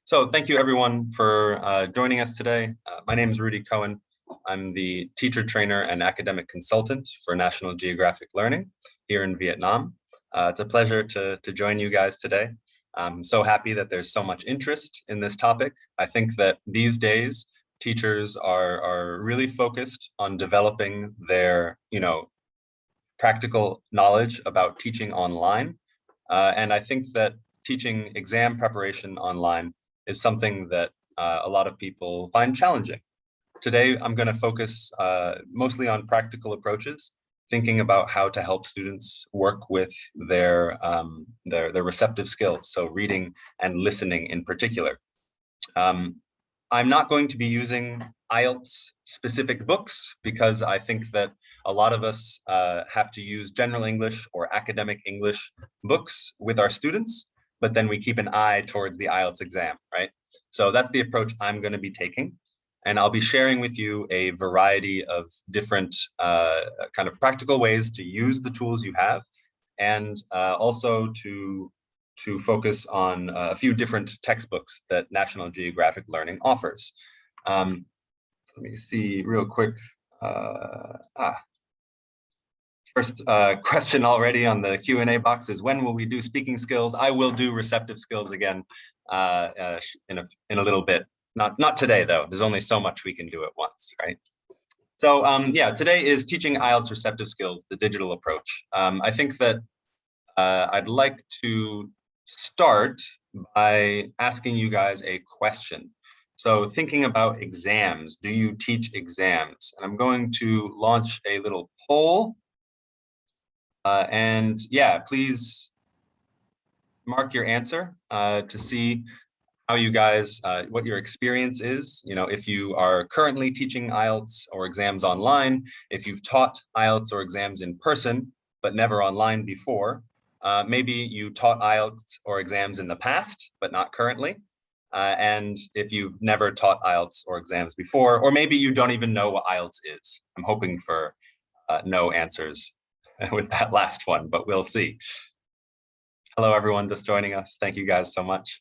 So thank you everyone for joining us today. My name is Rudi Cohen. I'm the teacher trainer and academic consultant for National Geographic Learning here in Vietnam. It's a pleasure to join you guys today. I'm so happy that there's so much interest in this topic. I think that these days teachers are really focused on developing their, practical knowledge about teaching online. And I think that teaching exam preparation online is something that a lot of people find challenging. Today, I'm going to focus mostly on practical approaches, thinking about how to help students work with their receptive skills, so reading and listening in particular. I'm not going to be using IELTS specific books because I think that a lot of us have to use general English or academic English books with our students, but then we keep an eye towards the IELTS exam, right? So that's the approach I'm going to be taking. And I'll be sharing with you a variety of different kind of practical ways to use the tools you have, and also to focus on a few different textbooks that National Geographic Learning offers. Let me see real quick. First question already on the Q&A box is, when will we do speaking skills? I will do receptive skills again in a little bit. Not today though. There's only so much we can do at once, right? So yeah, today is teaching IELTS receptive skills, the digital approach. I think that I'd like to start by asking you guys a question. So thinking about exams, do you teach exams? And I'm going to launch a little poll. And yeah, please mark your answer to see how you guys, what your experience is. If you are currently teaching IELTS or exams online, if you've taught IELTS or exams in person, but never online before, maybe you taught IELTS or exams in the past, but not currently. And if you've never taught IELTS or exams before, or maybe you don't even know what IELTS is. I'm hoping for no answers with that last one, but we'll see. Hello, everyone just joining us. Thank you guys so much.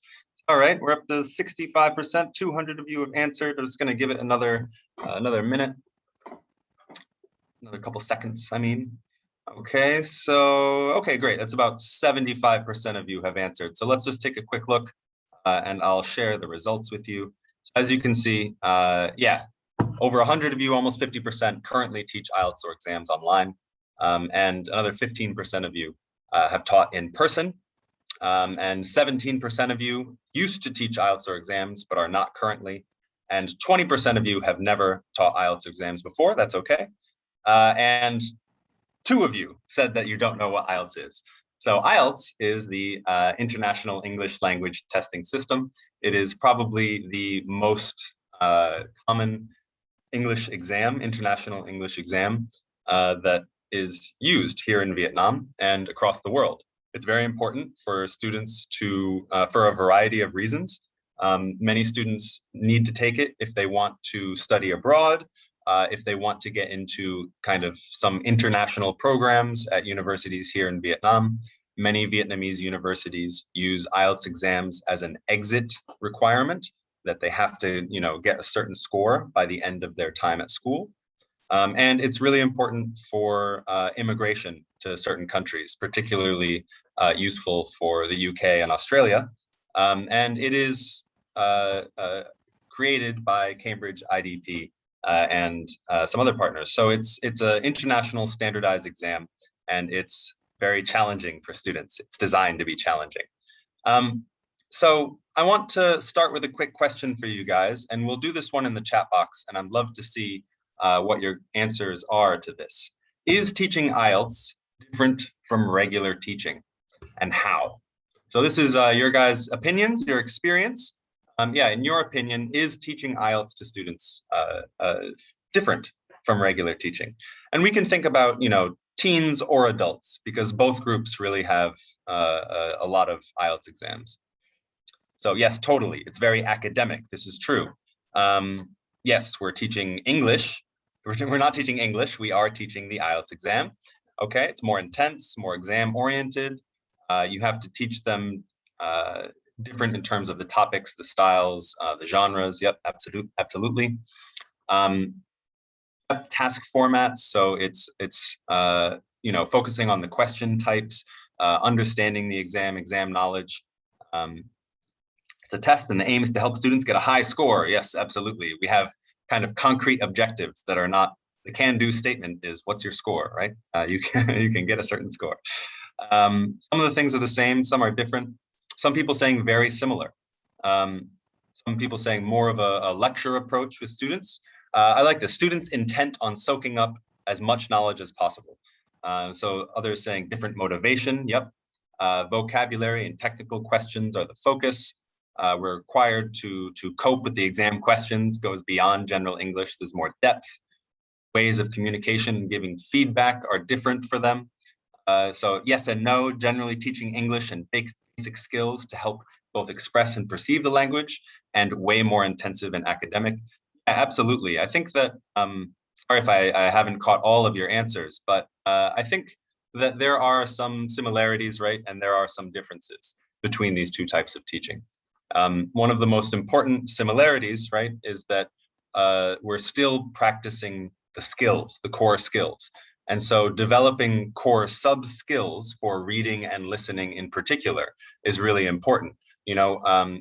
All right, we're up to 65%. 200 of you have answered. I'm just going to give it another minute, another couple seconds, I mean. Okay, okay, great. That's about 75% of you have answered. So let's just take a quick look and I'll share the results with you. As you can see, yeah, over 100 of you, almost 50% currently teach IELTS or exams online. And another 15% of you have taught in person. And 17% of you used to teach IELTS or exams, but are not currently. And 20% of you have never taught IELTS exams before. That's okay. And 2 of you said that you don't know what IELTS is. So IELTS is the International English Language Testing System. It is probably the most common English exam, international English exam that is used here in Vietnam and across the world. It's very important for students to, for a variety of reasons. Many students need to take it if they want to study abroad, if they want to get into kind of some international programs at universities here in Vietnam. Many Vietnamese universities use IELTS exams as an exit requirement, that they have to, get a certain score by the end of their time at school. And it's really important for immigration to certain countries, particularly useful for the UK and Australia. And it is created by Cambridge IDP and some other partners. So it's an international standardized exam, and it's very challenging for students. It's designed to be challenging. So I want to start with a quick question for you guys, and we'll do this one in the chat box, and I'd love to see what your answers are to this. Is teaching IELTS different from regular teaching, and how? So this is your guys' opinions, your experience. Yeah, in your opinion, is teaching IELTS to students different from regular teaching? And we can think about, teens or adults, because both groups really have a lot of IELTS exams. So yes, totally, it's very academic. This is true. Yes, we're teaching English. We're not teaching English, we are teaching the IELTS exam. Okay, it's more intense, more exam oriented. You have to teach them different in terms of the topics, the styles, the genres. Yep, absolutely. Task formats, so it's focusing on the question types, understanding the exam knowledge. It's a test, and the aim is to help students get a high score. Yes, absolutely. We have kind of concrete objectives that are not, the can-do statement is, what's your score, right? You can get a certain score. Some of the things are the same, some are different. Some people saying very similar. Some people saying more of a lecture approach with students. I like the students' intent on soaking up as much knowledge as possible. So others saying different motivation. Yep. Vocabulary and technical questions are the focus. We're required to cope with the exam questions, goes beyond general English. There's more depth. Ways of communication and giving feedback are different for them. So yes and no, generally teaching English and basic skills to help both express and perceive the language, and way more intensive and academic. Yeah, absolutely. I think that, sorry if I haven't caught all of your answers, but I think that there are some similarities, right? And there are some differences between these two types of teaching. One of the most important similarities, right, is that we're still practicing the skills, the core skills. And so developing core sub-skills for reading and listening in particular is really important.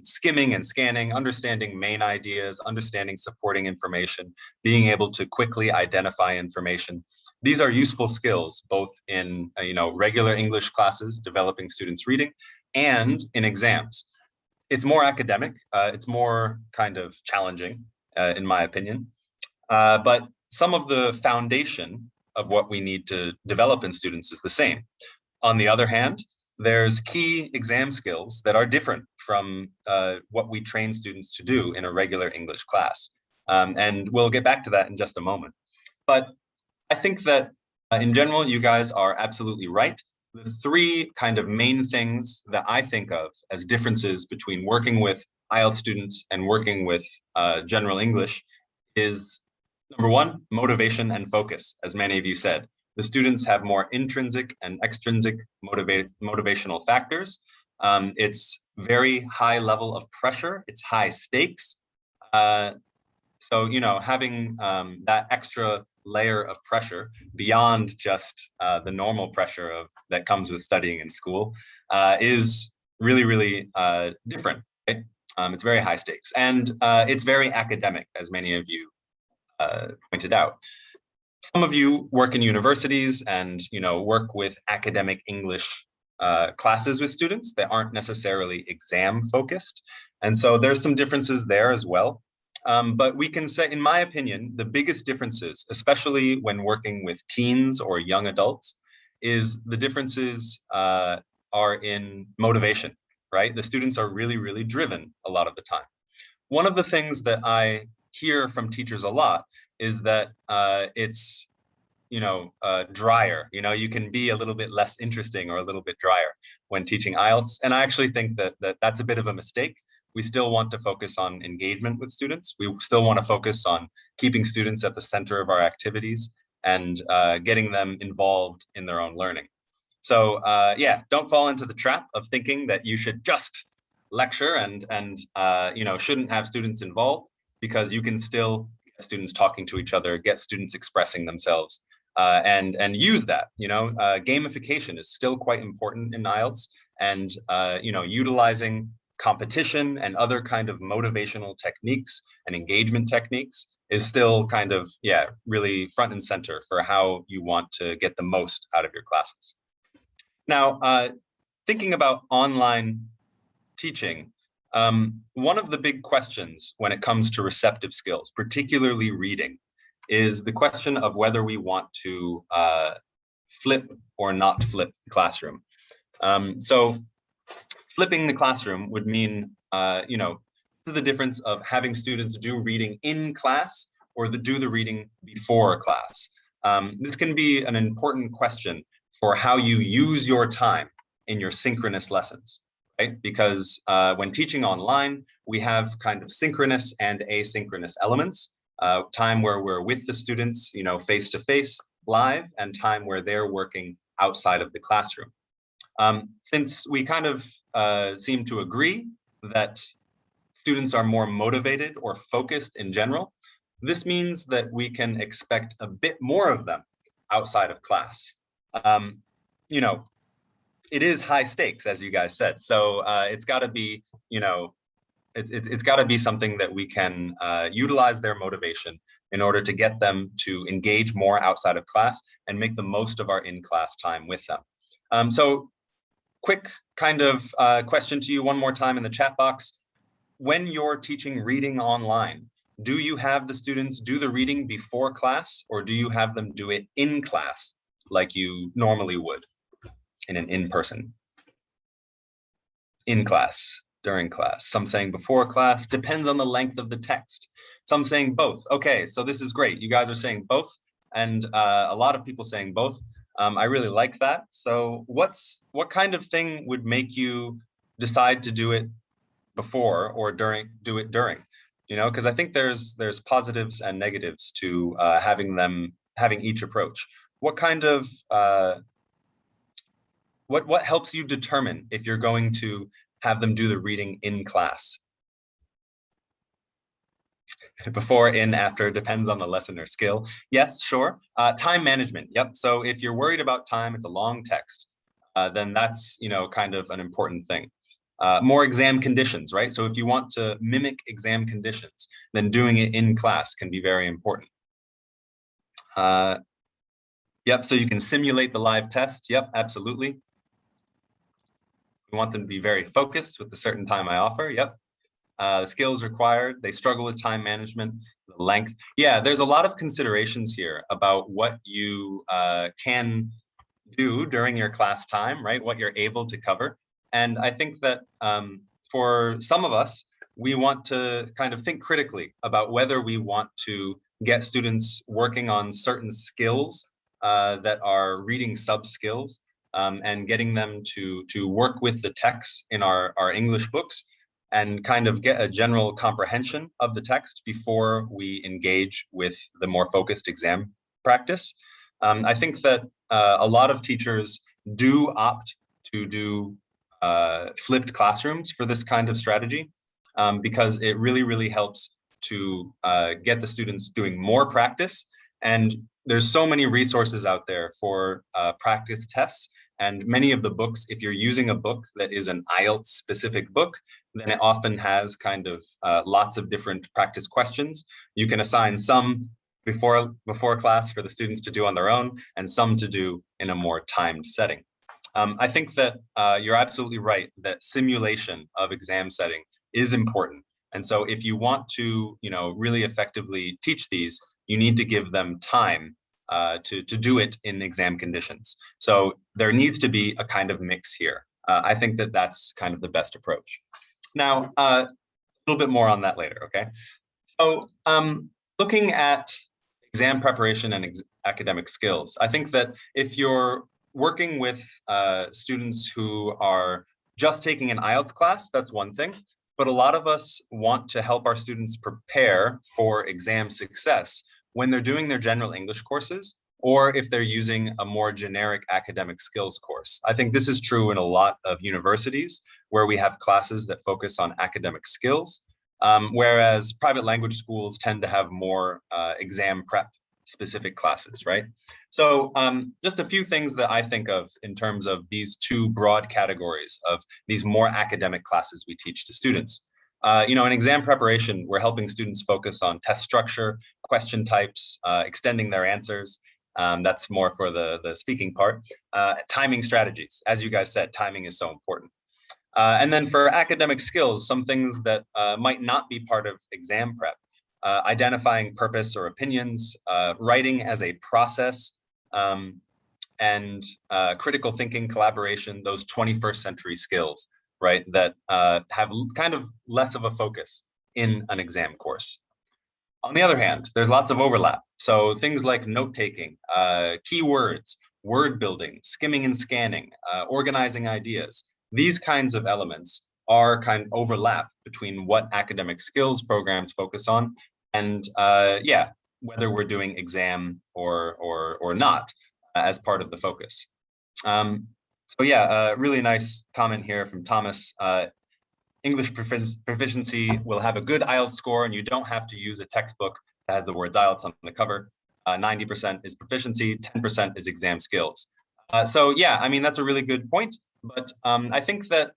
Skimming and scanning, understanding main ideas, understanding supporting information, being able to quickly identify information. These are useful skills, both in regular English classes, developing students' reading, and in exams. It's more academic, it's more kind of challenging, in my opinion. But some of the foundation of what we need to develop in students is the same. On the other hand, there's key exam skills that are different from what we train students to do in a regular English class. And we'll get back to that in just a moment. But I think that in general, you guys are absolutely right. The three kind of main things that I think of as differences between working with IELTS students and working with general English is, number one, motivation and focus, as many of you said. The students have more intrinsic and extrinsic motivational factors. It's very high level of pressure. It's high stakes. So, having that extra layer of pressure beyond just the normal pressure that comes with studying in school is really, really different. Right? It's very high stakes, and it's very academic, as many of you pointed out. Some of you work in universities and work with academic English classes with students that aren't necessarily exam focused, and so there's some differences there as well. But we can say, in my opinion, the biggest differences, especially when working with teens or young adults, is the differences are in motivation, right? The students are really, really driven a lot of the time. One of the things that I hear from teachers a lot is that it's drier. You can be a little bit less interesting or a little bit drier when teaching IELTS. And I actually think that that's a bit of a mistake. We still want to focus on engagement with students. We still want to focus on keeping students at the center of our activities and getting them involved in their own learning. So yeah, don't fall into the trap of thinking that you should just lecture and shouldn't have students involved, because you can still get students talking to each other, get students expressing themselves, and use that. Gamification is still quite important in IELTS, and utilizing competition and other kind of motivational techniques and engagement techniques is still kind of, really front and center for how you want to get the most out of your classes. Now, thinking about online teaching, one of the big questions when it comes to receptive skills, particularly reading, is the question of whether we want to flip or not flip the classroom. So flipping the classroom would mean, this is the difference of having students do reading in class or do the reading before class. This can be an important question for how you use your time in your synchronous lessons, right? Because when teaching online, we have kind of synchronous and asynchronous elements, time where we're with the students, face-to-face, live, and time where they're working outside of the classroom. Since we kind of seem to agree that students are more motivated or focused in general, this means that we can expect a bit more of them outside of class. You know, it is high stakes, as you guys said. So it's got to be, it's got to be something that we can utilize their motivation in order to get them to engage more outside of class and make the most of our in-class time with them. So quick kind of question to you one more time in the chat box. When you're teaching reading online, do you have the students do the reading before class, or do you have them do it in class like you normally would in an in-person? In class, during class. Some saying before class, depends on the length of the text. Some saying both. Okay, so this is great. You guys are saying both, and a lot of people saying both. I really like that. So what kind of thing would make you decide to do it before or do it during? Because I think there's positives and negatives to having each approach. What kind of what helps you determine if you're going to have them do the reading in class? Before, in, after, depends on the lesson or skill. Yes, sure. Time management. Yep. So if you're worried about time, it's a long text, then that's, kind of an important thing. More exam conditions, right? So if you want to mimic exam conditions, then doing it in class can be very important. Yep, so you can simulate the live test. Yep, absolutely. We want them to be very focused with the certain time I offer. Yep. The skills required, they struggle with time management, the length. Yeah, there's a lot of considerations here about what you can do during your class time, right? What you're able to cover. And I think that for some of us, we want to kind of think critically about whether we want to get students working on certain skills that are reading sub-skills and getting them to work with the text in our English books and kind of get a general comprehension of the text before we engage with the more focused exam practice. I think that a lot of teachers do opt to do flipped classrooms for this kind of strategy because it really, really helps to get the students doing more practice. And there's so many resources out there for practice tests. And many of the books, if you're using a book that is an IELTS specific book, then it often has kind of lots of different practice questions. You can assign some before class for the students to do on their own and some to do in a more timed setting. I think that you're absolutely right that simulation of exam setting is important. And so if you want to, really effectively teach these, you need to give them time to do it in exam conditions. So there needs to be a kind of mix here. I think that that's kind of the best approach. Now, a little bit more on that later, okay? So looking at exam preparation and academic skills, I think that if you're working with students who are just taking an IELTS class, that's one thing. But a lot of us want to help our students prepare for exam success when they're doing their general English courses, or if they're using a more generic academic skills course. I think this is true in a lot of universities where we have classes that focus on academic skills, whereas private language schools tend to have more exam prep specific classes, right? So just a few things that I think of in terms of these two broad categories of these more academic classes we teach to students. In exam preparation, we're helping students focus on test structure, question types, extending their answers. That's more for the speaking part. Timing strategies. As you guys said, timing is so important. And then for academic skills, some things that might not be part of exam prep. Identifying purpose or opinions, writing as a process, and critical thinking, collaboration, those 21st century skills, right, that have kind of less of a focus in an exam course. On the other hand, there's lots of overlap. So things like note-taking, keywords, word building, skimming and scanning, organizing ideas, these kinds of elements are kind of overlap between what academic skills programs focus on and whether we're doing exam or not as part of the focus. So yeah, really nice comment here from Thomas. English proficiency will have a good IELTS score, and you don't have to use a textbook that has the words IELTS on the cover. 90% is proficiency, 10% is exam skills. So yeah, I mean, that's a really good point, but I think that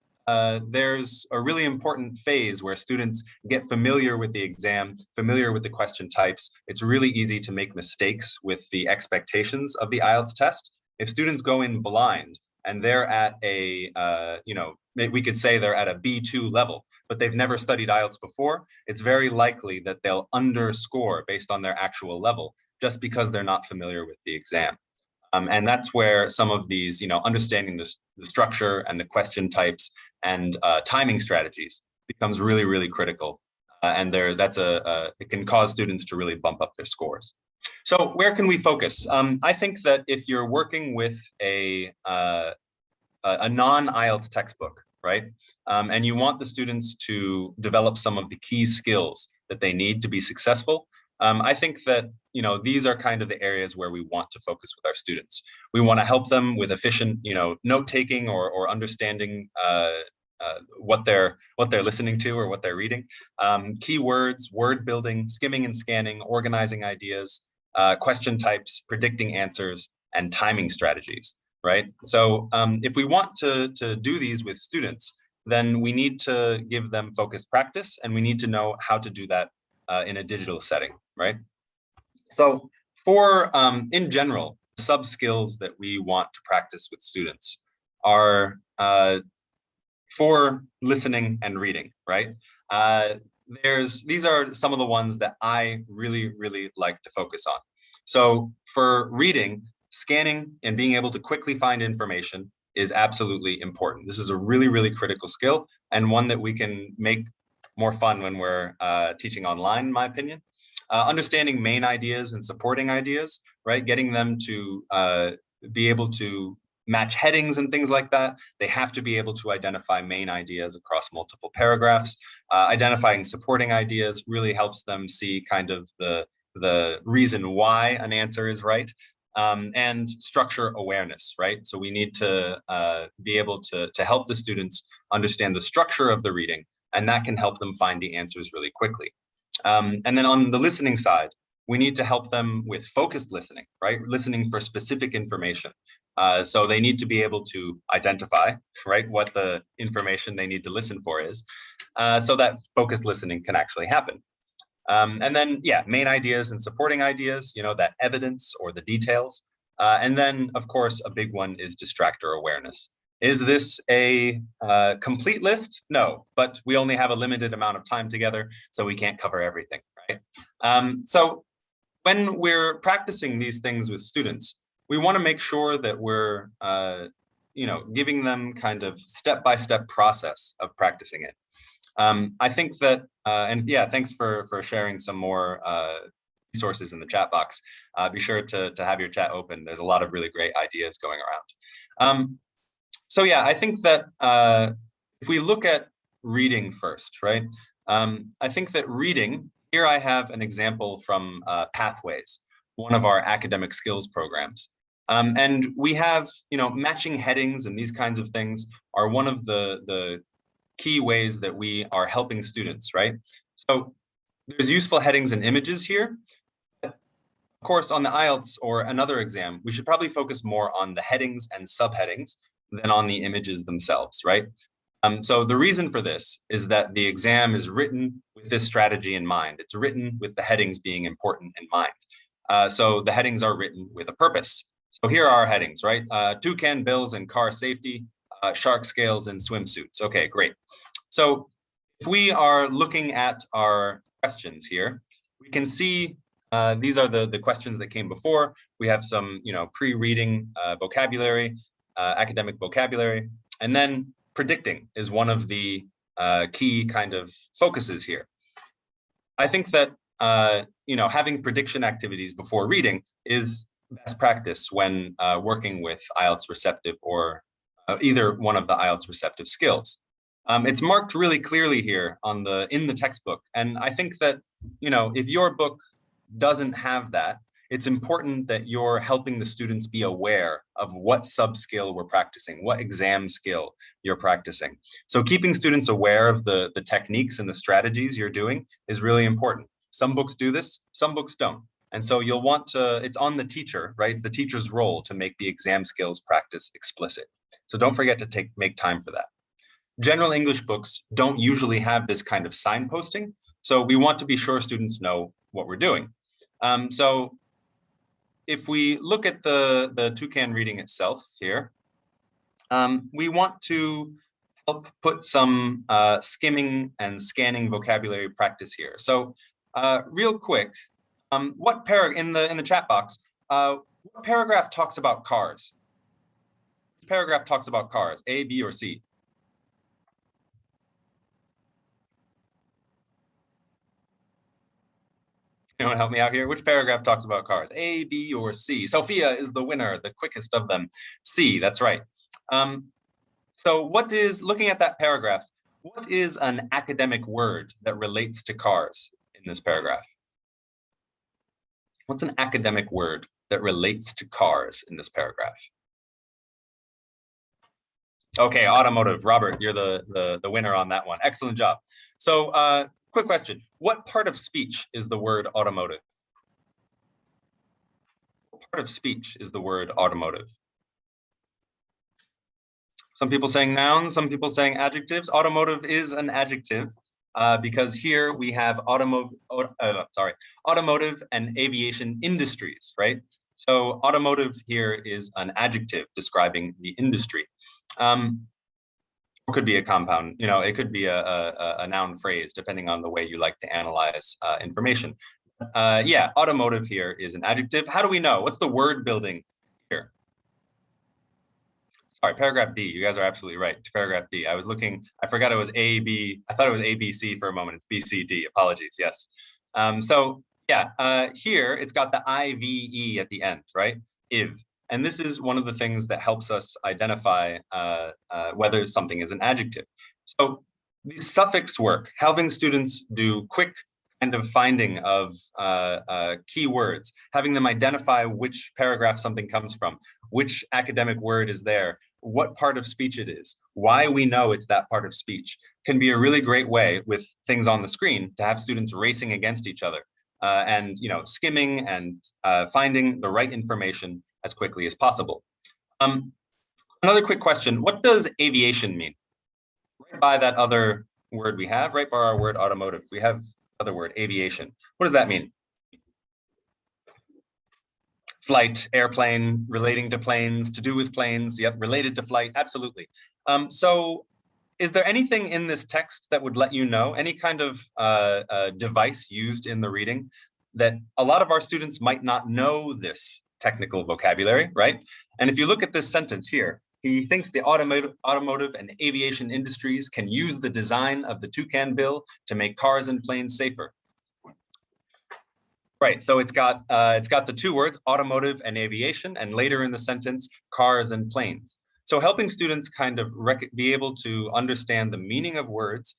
there's a really important phase where students get familiar with the exam, familiar with the question types. It's really easy to make mistakes with the expectations of the IELTS test. If students go in blind and they're at a, we could say they're at a B2 level, but they've never studied IELTS before, it's very likely that they'll underscore based on their actual level, just because they're not familiar with the exam. And that's where some of these, understanding the structure and the question types and timing strategies becomes really, really critical. And it can cause students to really bump up their scores. So where can we focus? I think that if you're working with a non-IELTS textbook, right? And you want the students to develop some of the key skills that they need to be successful, I think that, these are kind of the areas where we want to focus with our students. We want to help them with efficient, note-taking or understanding what they're listening to or what they're reading. Keywords, word building, skimming and scanning, organizing ideas, question types, predicting answers, and timing strategies, right? So if we want to do these with students, then we need to give them focused practice, and we need to know how to do that in a digital setting, right? So for, in general, sub skills that we want to practice with students are for listening and reading, right? These are some of the ones that I really, really like to focus on. So for reading, scanning and being able to quickly find information is absolutely important. This is a really, really critical skill, and one that we can make more fun when we're teaching online, in my opinion. Understanding main ideas and supporting ideas, right? Getting them to be able to match headings and things like that. They have to be able to identify main ideas across multiple paragraphs. Identifying supporting ideas really helps them see kind of the reason why an answer is right. And structure awareness, right? So we need to be able to help the students understand the structure of the reading, and that can help them find the answers really quickly. And then on the listening side, we need to help them with focused listening, right? Listening for specific information. So they need to be able to identify, right, what the information they need to listen for is, so that focused listening can actually happen. And then, yeah, main ideas and supporting ideas, that evidence or the details. And then, of course, a big one is distractor awareness. Is this a complete list? No, but we only have a limited amount of time together, so we can't cover everything, right? So when we're practicing these things with students, we want to make sure that we're, giving them kind of step-by-step process of practicing it. I think that, and yeah, thanks for sharing some more resources in the chat box. Be sure to have your chat open. There's a lot of really great ideas going around. So yeah, I think that if we look at reading first, right? I think that reading, here I have an example from Pathways, one of our academic skills programs. And we have, matching headings and these kinds of things are one of the key ways that we are helping students, right? So there's useful headings and images here. Of course, on the IELTS or another exam, we should probably focus more on the headings and subheadings than on the images themselves, right? So the reason for this is that the exam is written with this strategy in mind. It's written with the headings being important in mind. So the headings are written with a purpose. So here are our headings, right? Toucan bills and car safety, shark scales and swimsuits. Okay, great. So if we are looking at our questions here, we can see these are the questions that came before. We have some, pre-reading vocabulary, academic vocabulary, and then predicting is one of the key kind of focuses here. I think that, having prediction activities before reading is best practice when working with IELTS receptive or either one of the IELTS receptive skills. It's marked really clearly here in the textbook. And I think that, if your book doesn't have that, it's important that you're helping the students be aware of what sub-skill we're practicing, what exam skill you're practicing. So keeping students aware of the techniques and the strategies you're doing is really important. Some books do this, some books don't. And so you'll want to, it's on the teacher, right? It's the teacher's role to make the exam skills practice explicit. So don't forget to make time for that. General English books don't usually have this kind of signposting, so we want to be sure students know what we're doing. So if we look at the toucan reading itself here, we want to help put some skimming and scanning vocabulary practice here. So real quick, what in the chat box, what paragraph talks about cars? Which paragraph talks about cars, A, B, or C? Anyone help me out here? Which paragraph talks about cars? A, B, or C? Sophia is the winner, the quickest of them. C, that's right. So what is, looking at that paragraph, what is an academic word that relates to cars in this paragraph? What's an academic word that relates to cars in this paragraph? Okay, automotive. Robert, you're the winner on that one. Excellent job. So quick question. What part of speech is the word automotive? What part of speech is the word automotive? Some people saying nouns, some people saying adjectives. Automotive is an adjective because here we have automotive and aviation industries, right? So automotive here is an adjective describing the industry. It could be a compound, you know, it could be a noun phrase, depending on the way you like to analyze information. Yeah, automotive here is an adjective. How do we know? What's the word building here? Sorry, paragraph D. You guys are absolutely right. Paragraph D. I was looking, I forgot it was A, B. I thought it was A, B, C for a moment. It's B, C, D. Apologies. Yes. So yeah, here it's got the IVE at the end, right? IV. And this is one of the things that helps us identify whether something is an adjective. So the suffix work, helping students do quick kind of finding of keywords, having them identify which paragraph something comes from, which academic word is there, what part of speech it is, why we know it's that part of speech, can be a really great way with things on the screen to have students racing against each other and, you know, skimming and finding the right information as quickly as possible. Another quick question, what does aviation mean? Right by that other word we have, right by our word automotive, we have other word, aviation. What does that mean? Flight, airplane, relating to planes, to do with planes, yep, related to flight, absolutely. So is there anything in this text that would let you know, any kind of device used in the reading, that a lot of our students might not know this technical vocabulary, right? And if you look at this sentence here, he thinks the automotive and aviation industries can use the design of the toucan bill to make cars and planes safer. Right, so it's got the two words, automotive and aviation, and later in the sentence, cars and planes. So helping students kind of be able to understand the meaning of words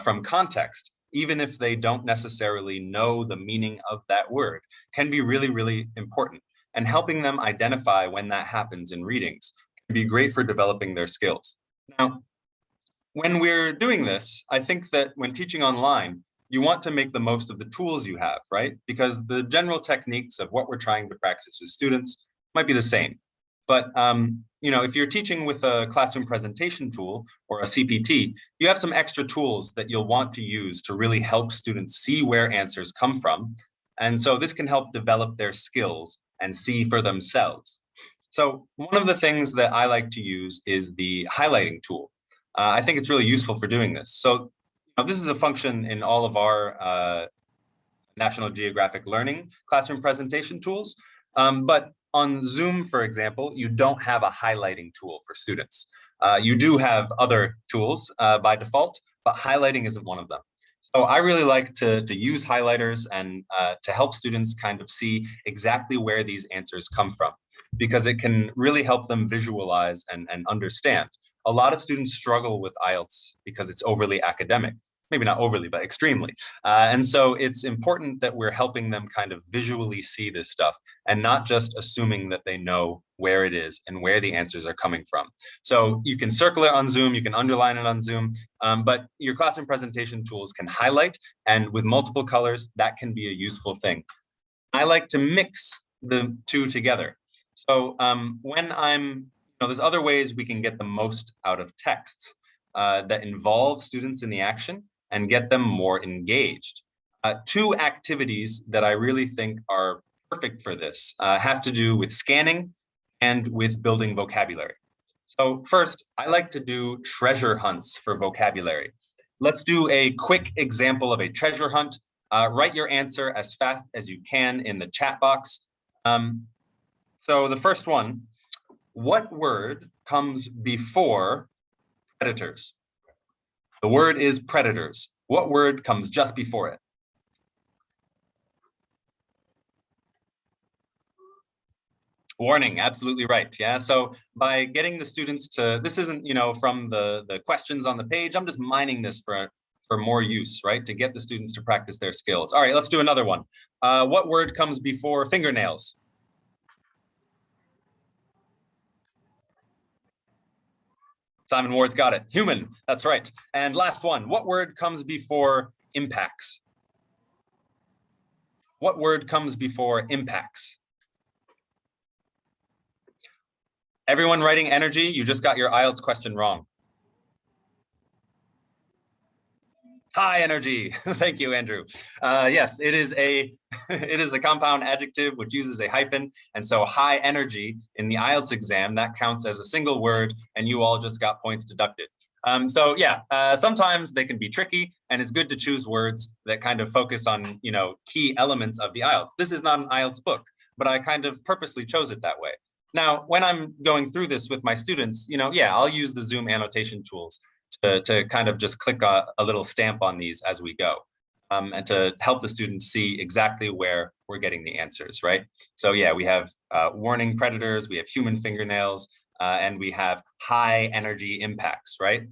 from context, even if they don't necessarily know the meaning of that word, can be really, really important. And helping them identify when that happens in readings can be great for developing their skills. Now, when we're doing this, I think that when teaching online, you want to make the most of the tools you have, right? Because the general techniques of what we're trying to practice with students might be the same. But you know, if you're teaching with a classroom presentation tool or a CPT, you have some extra tools that you'll want to use to really help students see where answers come from. And so this can help develop their skills and see for themselves. So one of the things that I like to use is the highlighting tool. I think it's really useful for doing this. So this is a function in all of our National Geographic Learning classroom presentation tools. But on Zoom, for example, you don't have a highlighting tool for students. You do have other tools by default, but highlighting isn't one of them. So I really like to use highlighters and to help students kind of see exactly where these answers come from, because it can really help them visualize and understand. A lot of students struggle with IELTS because it's overly academic. maybe not overly, but extremely. And so it's important that we're helping them kind of visually see this stuff and not just assuming that they know where it is and where the answers are coming from. So you can circle it on Zoom, you can underline it on Zoom, but your classroom presentation tools can highlight, and with multiple colors, that can be a useful thing. I like to mix the two together. So when there's other ways we can get the most out of texts that involve students in the action and get them more engaged. Two activities that I really think are perfect for this have to do with scanning and with building vocabulary. So first, I like to do treasure hunts for vocabulary. Let's do a quick example of a treasure hunt. Write your answer as fast as you can in the chat box. So the first one, what word comes before predators? The word is predators. What word comes just before it? Warning, absolutely right. Yeah, so by getting the students to, this isn't, from the questions on the page, I'm just mining this for more use, right? To get the students to practice their skills. All right, let's do another one. What word comes before fingernails? Simon Ward's got it. Human, that's right. And last one, what word comes before impacts? What word comes before impacts? Everyone writing energy, you just got your IELTS question wrong. High energy. Thank you, Andrew. Yes, it is a compound adjective which uses a hyphen, and so high energy in the IELTS exam, that counts as a single word, and you all just got points deducted. So yeah, sometimes they can be tricky, and it's good to choose words that kind of focus on key elements of the IELTS. This is not an IELTS book, but I kind of purposely chose it that way. Now, when I'm going through this with my students, yeah, I'll use the Zoom annotation tools to kind of just click a little stamp on these as we go, and to help the students see exactly where we're getting the answers, right? So yeah, we have warning predators, we have human fingernails, and we have high energy impacts, right?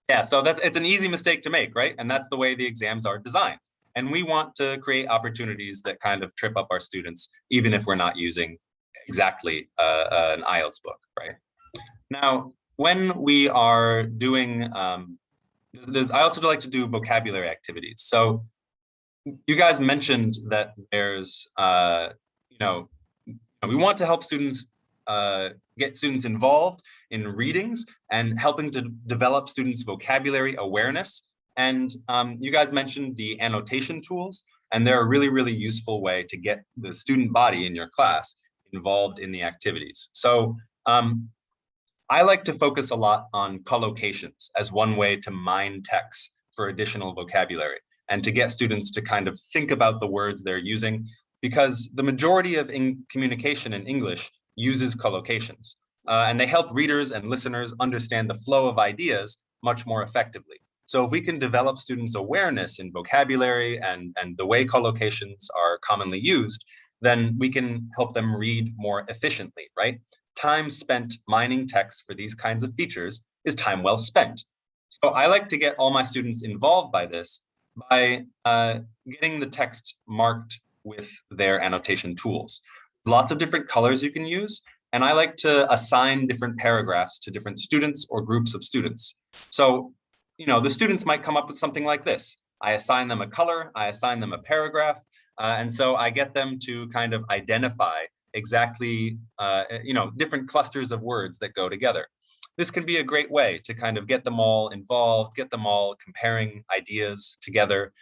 Yeah, so it's an easy mistake to make, right? And that's the way the exams are designed. And we want to create opportunities that kind of trip up our students, even if we're not using exactly an IELTS book, right? Now, when we are doing, I also like to do vocabulary activities. So you guys mentioned that there's, we want to help students, get students involved in readings and helping to develop students' vocabulary awareness. And you guys mentioned the annotation tools, and they're a really, really useful way to get the student body in your class involved in the activities. So I like to focus a lot on collocations as one way to mine text for additional vocabulary and to get students to kind of think about the words they're using, because the majority of communication in English uses collocations, and they help readers and listeners understand the flow of ideas much more effectively. So if we can develop students' awareness in vocabulary and the way collocations are commonly used, then we can help them read more efficiently, right? Time spent mining text for these kinds of features is time well spent. So I like to get all my students involved by this by getting the text marked with their annotation tools. Lots of different colors you can use, and I like to assign different paragraphs to different students or groups of students. So, the students might come up with something like this. I assign them a color, I assign them a paragraph, and so I get them to kind of identify exactly, different clusters of words that go together. This can be a great way to kind of get them all involved, get them all comparing ideas together,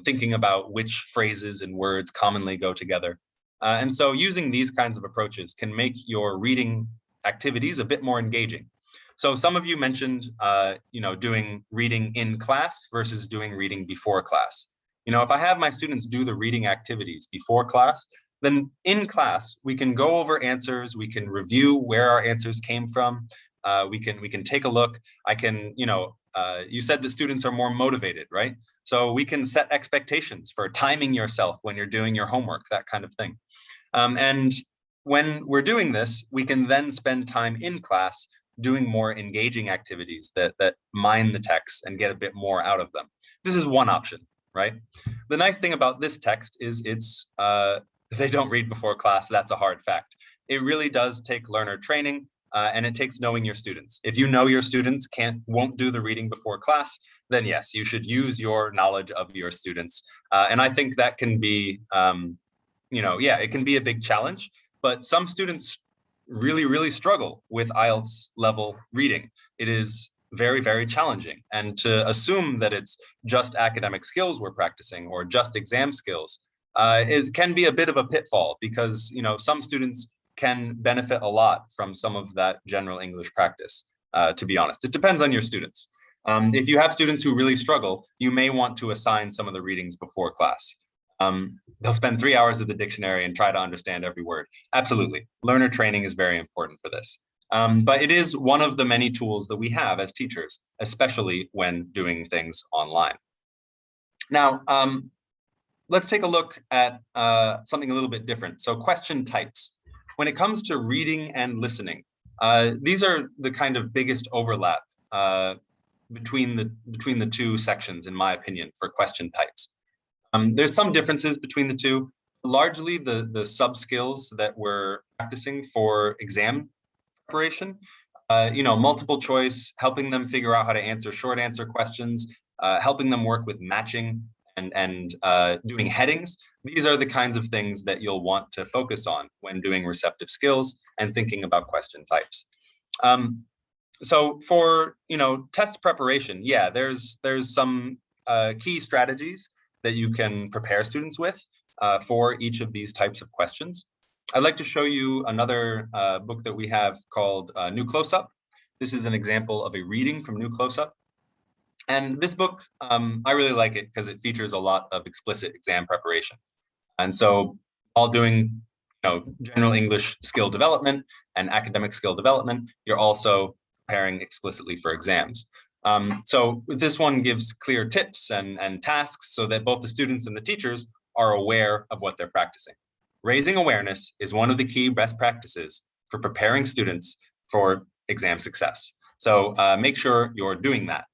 thinking about which phrases and words commonly go together. And so using these kinds of approaches can make your reading activities a bit more engaging. So some of you mentioned, doing reading in class versus doing reading before class. If I have my students do the reading activities before class, then in class, we can go over answers, we can review where our answers came from, we can take a look. I can, you said that students are more motivated, right? So we can set expectations for timing yourself when you're doing your homework, that kind of thing. And when we're doing this, we can then spend time in class doing more engaging activities that mine the text and get a bit more out of them. This is one option, right? The nice thing about this text is they don't read before class. That's a hard fact. It really does take learner training, and it takes knowing your students. If you know your students won't do the reading before class, then yes, you should use your knowledge of your students. And I think that can be, it can be a big challenge, but some students really, really struggle with IELTS level reading. It is very, very challenging. And to assume that it's just academic skills we're practicing or just exam skills can be a bit of a pitfall, because some students can benefit a lot from some of that general English practice, to be honest. It depends on your students. If you have students who really struggle, you may want to assign some of the readings before class. They'll spend 3 hours of the dictionary and try to understand every word. Absolutely. Learner training is very important for this. But it is one of the many tools that we have as teachers, especially when doing things online. Now, let's take a look at something a little bit different. So question types. When it comes to reading and listening, these are the kind of biggest overlap between the two sections, in my opinion, for question types. There's some differences between the two. Largely, the sub skills that we're practicing for exam preparation, multiple choice, helping them figure out how to answer short answer questions, helping them work with matching and doing headings. These are the kinds of things that you'll want to focus on when doing receptive skills and thinking about question types. So for test preparation, yeah, there's some key strategies that you can prepare students with for each of these types of questions. I'd like to show you another book that we have called New Close-Up. This is an example of a reading from New Close-Up. And this book, I really like it because it features a lot of explicit exam preparation. And so while doing general English skill development and academic skill development, you're also preparing explicitly for exams. So this one gives clear tips and tasks so that both the students and the teachers are aware of what they're practicing. Raising awareness is one of the key best practices for preparing students for exam success. So make sure you're doing that.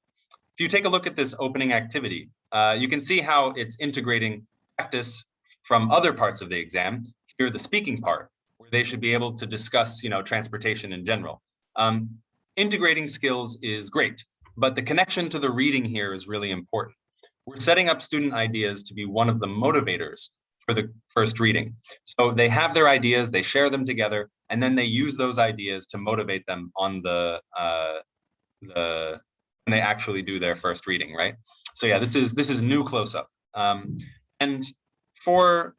If you take a look at this opening activity, you can see how it's integrating practice from other parts of the exam. Here, the speaking part, where they should be able to discuss, transportation in general. Integrating skills is great, but the connection to the reading here is really important. We're setting up student ideas to be one of the motivators for the first reading. So they have their ideas, they share them together, and then they use those ideas to motivate them on when they actually do their first reading, right? So yeah, this is New Close-Up. And for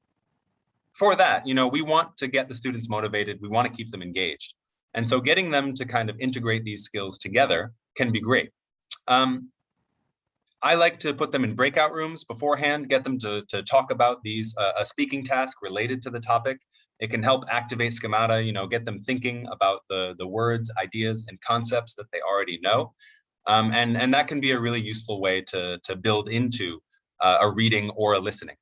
that, we want to get the students motivated, we want to keep them engaged. And so getting them to kind of integrate these skills together can be great. I like to put them in breakout rooms beforehand, get them to talk about a speaking task related to the topic. It can help activate schemata, get them thinking about the words, ideas, and concepts that they already know. And that can be a really useful way to build into a reading or a listening.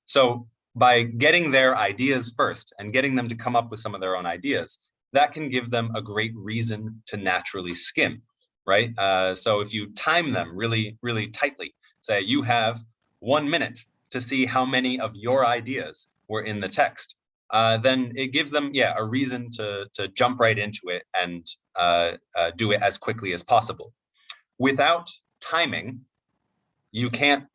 So by getting their ideas first and getting them to come up with some of their own ideas, that can give them a great reason to naturally skim, right? So if you time them really, really tightly, say you have 1 minute to see how many of your ideas were in the text, then it gives them, a reason to jump right into it and do it as quickly as possible. Without timing, you can't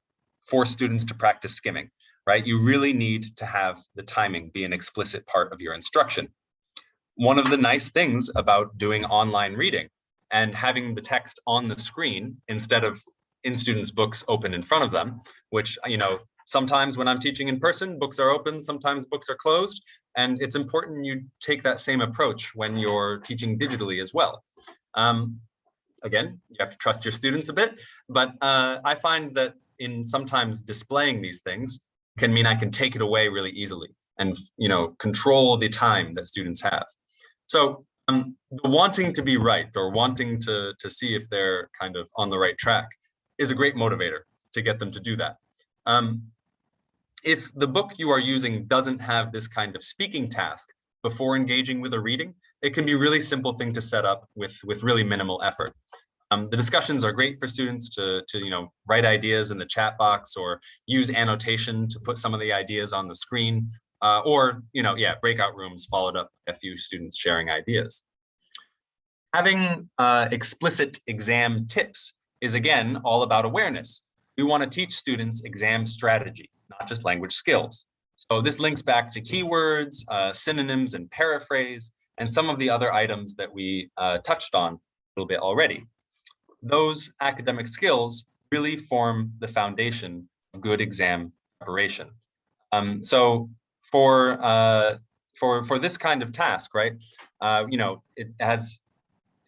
force students to practice skimming, right? You really need to have the timing be an explicit part of your instruction. One of the nice things about doing online reading and having the text on the screen instead of in students' books open in front of them, which, sometimes when I'm teaching in person, books are open, sometimes books are closed, and it's important you take that same approach when you're teaching digitally as well. Again, you have to trust your students a bit, but I find that in sometimes displaying these things can mean I can take it away really easily and, control the time that students have. So the wanting to be right or wanting to see if they're kind of on the right track is a great motivator to get them to do that. If the book you are using doesn't have this kind of speaking task, before engaging with a reading, it can be a really simple thing to set up with really minimal effort. The discussions are great for students to write ideas in the chat box or use annotation to put some of the ideas on the screen, or breakout rooms followed up by a few students sharing ideas. Having explicit exam tips is, again, all about awareness. We want to teach students exam strategy, not just language skills. So this links back to keywords, synonyms, and paraphrase, and some of the other items that we touched on a little bit already. Those academic skills really form the foundation of good exam preparation. So for this kind of task, right, it has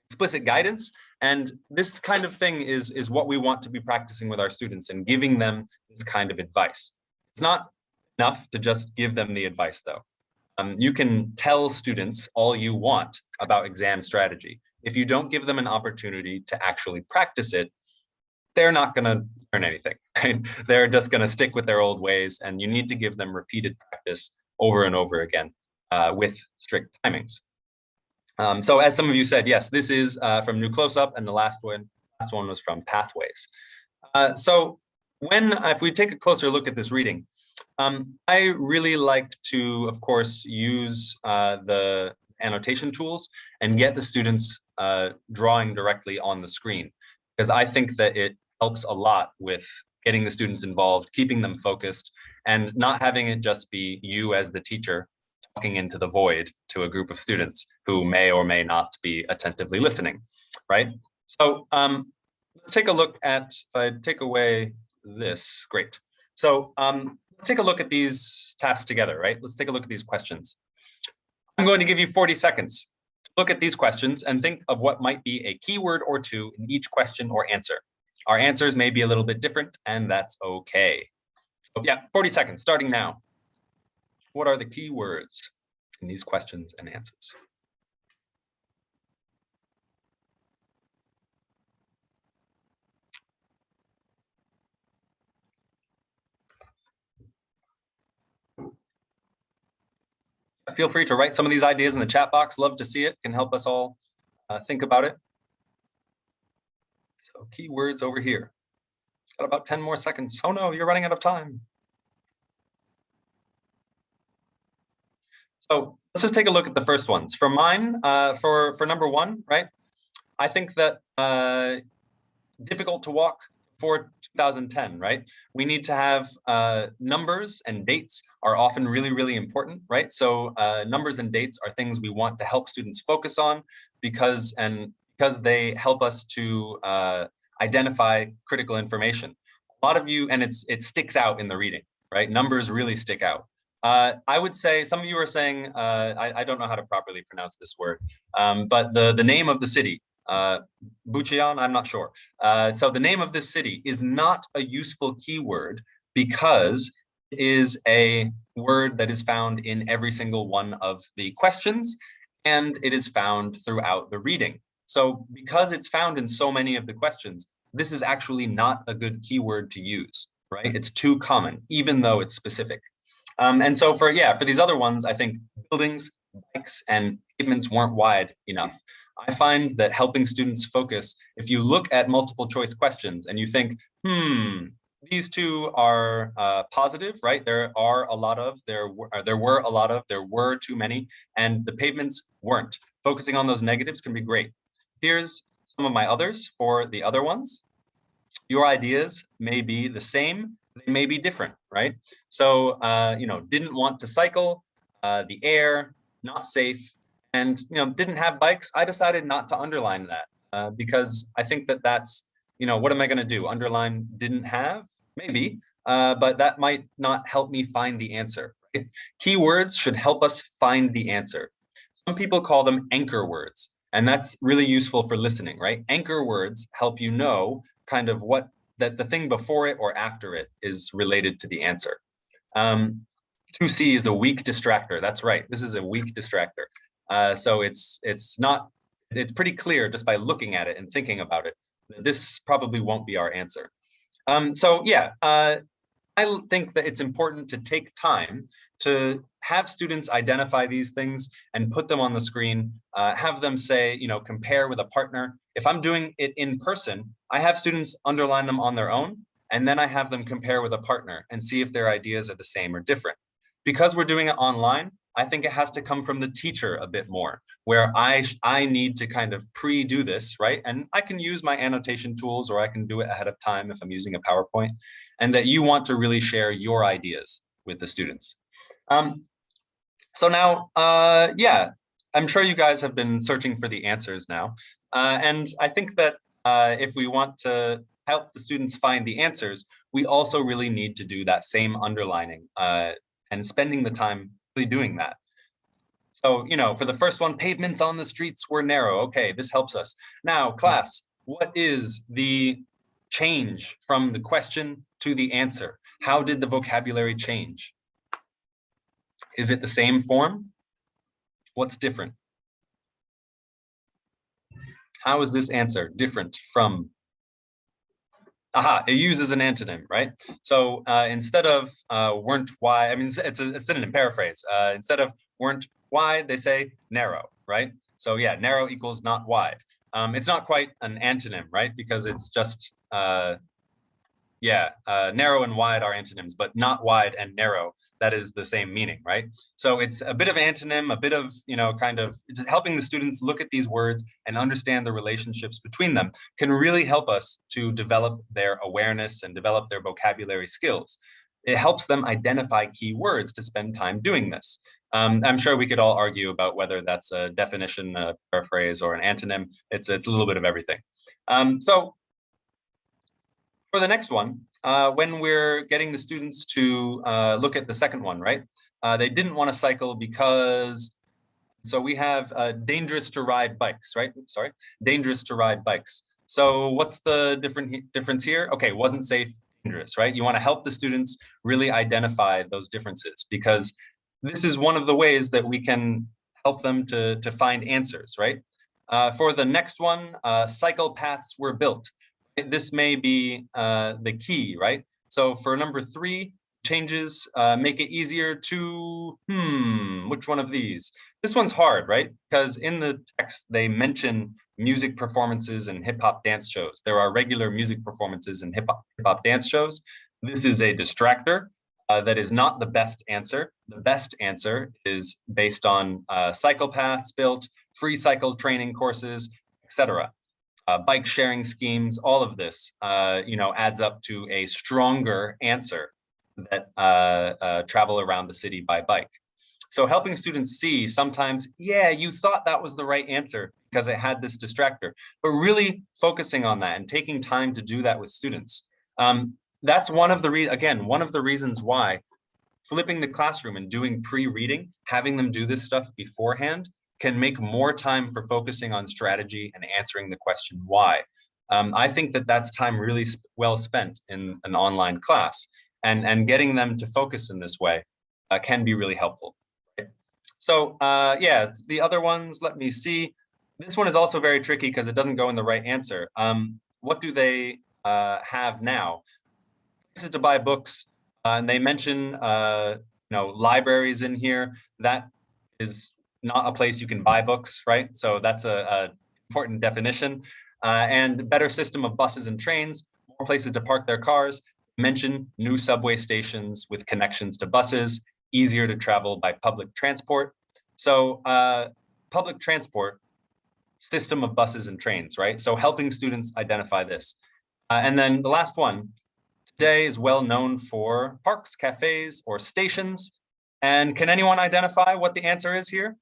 explicit guidance, and this kind of thing is what we want to be practicing with our students and giving them this kind of advice. It's not enough to just give them the advice, though. You can tell students all you want about exam strategy. If you don't give them an opportunity to actually practice it, they're not going to learn anything, right? They're just going to stick with their old ways, and you need to give them repeated practice over and over again with strict timings. So as some of you said, yes, this is from New Close-Up, and the last one was from Pathways. So if we take a closer look at this reading, I really like to, of course, use the annotation tools and get the students drawing directly on the screen, because I think that it helps a lot with getting the students involved, keeping them focused, and not having it just be you as the teacher talking into the void to a group of students who may or may not be attentively listening, right? So let's take a look at, if I take away this, great. So let's take a look at these tasks together, right? Let's take a look at these questions. I'm going to give you 40 seconds to look at these questions and think of what might be a keyword or two in each question or answer. Our answers may be a little bit different, and that's okay. So yeah, 40 seconds, starting now. What are the keywords in these questions and answers? Feel free to write some of these ideas in the chat box. Love to see it. Can help us all think about it. So keywords over here. Got about 10 more seconds. Oh no, you're running out of time. So let's just take a look at the first ones. For mine, for number one, right? I think that difficult to walk for 2010, right? We need to have numbers, and dates are often really, really important, right? So numbers and dates are things we want to help students focus on because they help us to identify critical information. A lot of you, and it sticks out in the reading, right? Numbers really stick out. I would say, some of you are saying, I don't know how to properly pronounce this word, but the name of the city, Bucheon, I'm not sure. So the name of this city is not a useful keyword because it is a word that is found in every single one of the questions, and it is found throughout the reading. So because it's found in so many of the questions, this is actually not a good keyword to use, right? It's too common, even though it's specific. And so for these other ones, I think buildings, bikes, and pavements weren't wide enough. I find that helping students focus, if you look at multiple choice questions and you think, these two are positive, right? There were a lot of, there were too many, and the pavements weren't. Focusing on those negatives can be great. Here's some of my others for the other ones. Your ideas may be the same, they may be different, right? So, didn't want to cycle, the air, not safe, and, didn't have bikes. I decided not to underline that because I think that that's, what am I going to do? Underline didn't have? Maybe, but that might not help me find the answer. Right? Keywords should help us find the answer. Some people call them anchor words, and that's really useful for listening, right? Anchor words help you know kind of that the thing before it or after it is related to the answer. 2C is a weak distractor. That's right. This is a weak distractor. So it's pretty clear just by looking at it and thinking about it that this probably won't be our answer. I think that it's important to take time to have students identify these things and put them on the screen, have them say, compare with a partner. If I'm doing it in person, I have students underline them on their own, and then I have them compare with a partner and see if their ideas are the same or different. Because we're doing it online, I think it has to come from the teacher a bit more, where I need to kind of pre-do this, right? And I can use my annotation tools, or I can do it ahead of time if I'm using a PowerPoint, and that you want to really share your ideas with the students. So now, yeah, I'm sure you guys have been searching for the answers now. And I think that if we want to help the students find the answers, we also really need to do that same underlining and spending the time really doing that. So, for the first one, pavements on the streets were narrow. Okay, this helps us. Now, class, what is the change from the question to the answer? How did the vocabulary change? Is it the same form? What's different? How is this answer different from? Aha, it uses an antonym, right? So instead of weren't wide, I mean, it's a synonym paraphrase. Instead of weren't wide, they say narrow, right? So yeah, narrow equals not wide. It's not quite an antonym, right? Because it's just, narrow and wide are antonyms, but not wide and narrow, that is the same meaning, right? So it's a bit of antonym, a bit of, kind of just helping the students look at these words and understand the relationships between them can really help us to develop their awareness and develop their vocabulary skills. It helps them identify key words to spend time doing this. I'm sure we could all argue about whether that's a definition, a paraphrase, or an antonym. It's a little bit of everything. So for the next one, when we're getting the students to look at the second one, right? They didn't want to cycle because, so we have dangerous to ride bikes, right? Sorry, dangerous to ride bikes. So what's the difference here? Okay, wasn't safe, dangerous, right? You want to help the students really identify those differences, because this is one of the ways that we can help them to find answers, right? For the next one, cycle paths were built. This may be the key, right? So for number 3, changes make it easier to, which one of these? This one's hard, right? Because in the text, they mention music performances and hip hop dance shows. There are regular music performances and hip hop dance shows. This is a distractor. That is not the best answer. The best answer is based on cycle paths built, free cycle training courses, etc. Bike sharing schemes, all of this, adds up to a stronger answer that travel around the city by bike. So helping students see sometimes, yeah, you thought that was the right answer because it had this distractor, but really focusing on that and taking time to do that with students. That's one of the reasons why flipping the classroom and doing pre-reading, having them do this stuff beforehand, can make more time for focusing on strategy and answering the question why. I think that that's time really well spent in an online class, and getting them to focus in this way can be really helpful. Right? So yeah, the other ones, let me see. This one is also very tricky because it doesn't go in the right answer. What do they have now? Places to buy books, and they mention libraries in here. That is not a place you can buy books, right? So that's a important definition. And better system of buses and trains, more places to park their cars. Mention new subway stations with connections to buses, easier to travel by public transport. So public transport, system of buses and trains, right? So helping students identify this. And then the last one, today is well known for parks, cafes, or stations. And can anyone identify what the answer is here?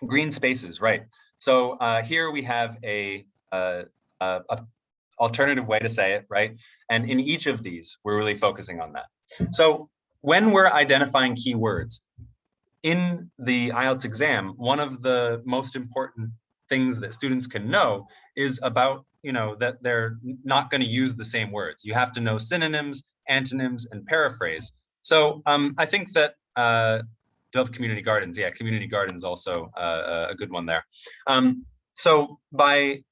Green spaces, right. So here we have a alternative way to say it, right? And in each of these, we're really focusing on that. So when we're identifying keywords in the IELTS exam, one of the most important things that students can know is about, that they're not going to use the same words. You have to know synonyms, antonyms, and paraphrase. So I think that develop community gardens. Yeah, community gardens also a good one there. So by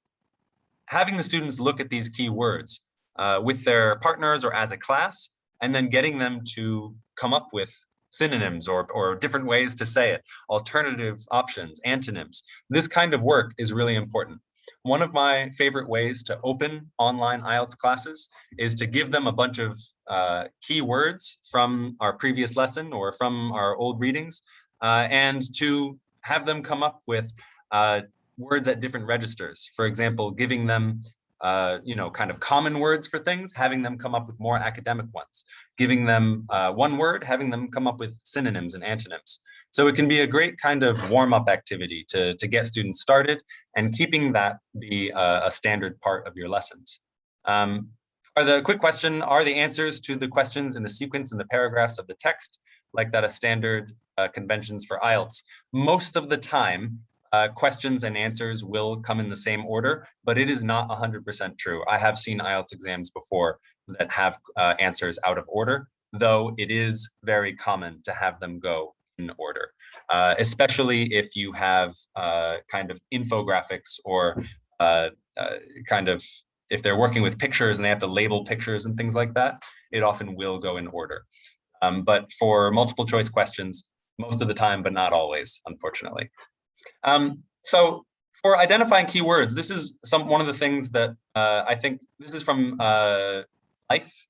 having the students look at these key words, with their partners or as a class, and then getting them to come up with synonyms or different ways to say it, alternative options, antonyms. This kind of work is really important. One of my favorite ways to open online IELTS classes is to give them a bunch of key words from our previous lesson or from our old readings, and to have them come up with words at different registers. For example, giving them kind of common words for things, having them come up with more academic ones, giving them one word, having them come up with synonyms and antonyms. So it can be a great kind of warm-up activity to get students started, and keeping that be a standard part of your lessons. Quick question, are the answers to the questions in the sequence in the paragraphs of the text like that a standard conventions for IELTS? Most of the time, questions and answers will come in the same order, but it is not 100% true. I have seen IELTS exams before that have answers out of order, though it is very common to have them go in order, especially if you have kind of infographics or if they're working with pictures and they have to label pictures and things like that, it often will go in order. But for multiple choice questions, most of the time, but not always, unfortunately. So for identifying keywords, this is one of the things that I think this is from the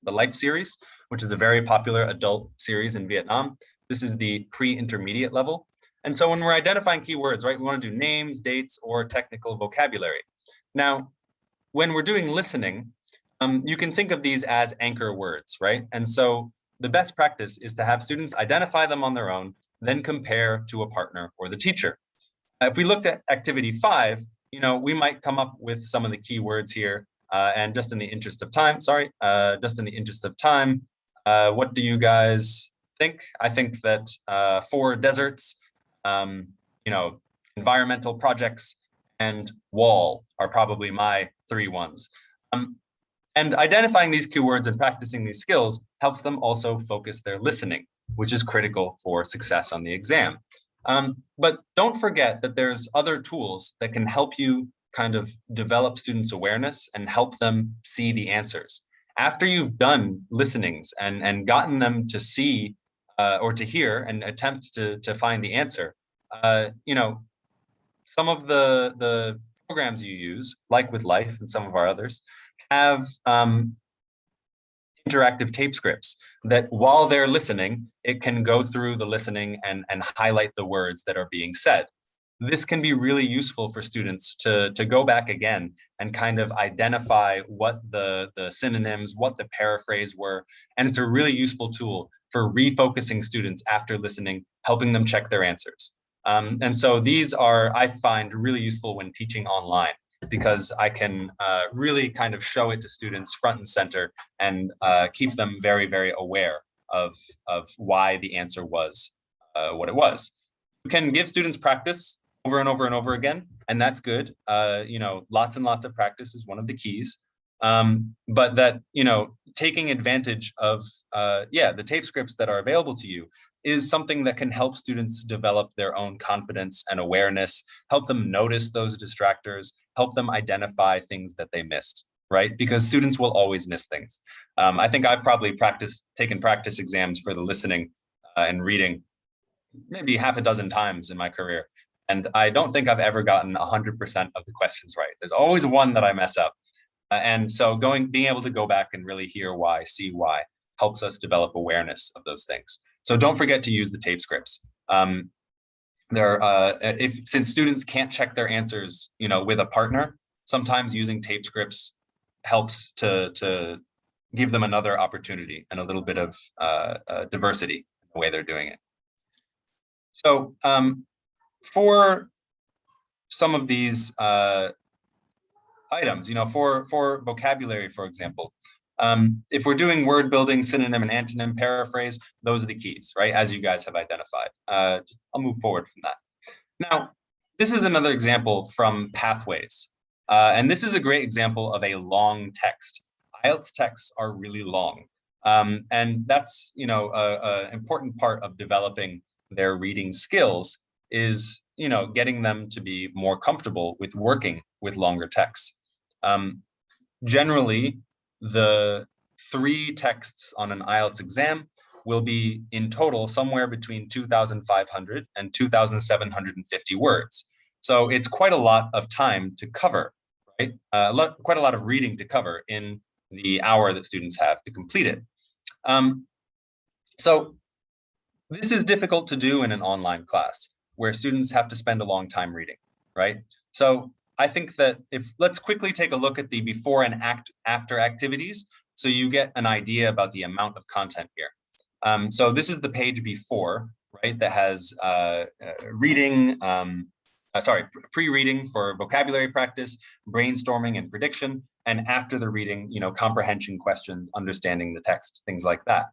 Life series, which is a very popular adult series in Vietnam. This is the pre-intermediate level. And so when we're identifying keywords, right, we want to do names, dates, or technical vocabulary. Now, when we're doing listening, you can think of these as anchor words, right? And so the best practice is to have students identify them on their own, then compare to a partner or the teacher. If we looked at activity 5, we might come up with some of the keywords here, and just in the interest of time, what do you guys think? I think that 4 deserts, environmental projects, and wall are probably my 3 ones. And identifying these keywords and practicing these skills helps them also focus their listening, which is critical for success on the exam. But don't forget that there's other tools that can help you kind of develop students' awareness and help them see the answers. After you've done listenings and gotten them to see or to hear and attempt to find the answer, some of the programs you use, like with Life and some of our others, have interactive tape scripts that while they're listening, it can go through the listening and highlight the words that are being said. This can be really useful for students to go back again and kind of identify what the synonyms, what the paraphrase were. And it's a really useful tool for refocusing students after listening, helping them check their answers. And so these are, I find, really useful when teaching online, because I can really kind of show it to students front and center and keep them very, very aware of why the answer was what it was. You can give students practice over and over and over again, and that's good. Lots and lots of practice is one of the keys. But that, taking advantage of, the tape scripts that are available to you is something that can help students develop their own confidence and awareness, help them notice those distractors, help them identify things that they missed, right? Because students will always miss things. I think I've probably taken practice exams for the listening and reading maybe half a dozen times in my career. And I don't think I've ever gotten 100% of the questions right. There's always one that I mess up. And so being able to go back and really hear why, see why, helps us develop awareness of those things. So don't forget to use the tape scripts. Since students can't check their answers, with a partner, sometimes using tape scripts helps to give them another opportunity and a little bit of diversity in the way they're doing it. So for some of these items, for vocabulary, for example, if we're doing word building, synonym and antonym, paraphrase, those are the keys, right? As you guys have identified. I'll move forward from that. Now, this is another example from Pathways. And this is a great example of a long text. IELTS texts are really long. And that's, an important part of developing their reading skills is, getting them to be more comfortable with working with longer texts. Generally, the 3 texts on an IELTS exam will be in total somewhere between 2,500 and 2,750 words. So it's quite a lot of time to cover, right? Quite a lot of reading to cover in the hour that students have to complete it. So this is difficult to do in an online class where students have to spend a long time reading, right? So I think that let's quickly take a look at the before and after activities so you get an idea about the amount of content here. So this is the page before, right, that has pre-reading for vocabulary practice, brainstorming and prediction, and after the reading, comprehension questions, understanding the text, things like that.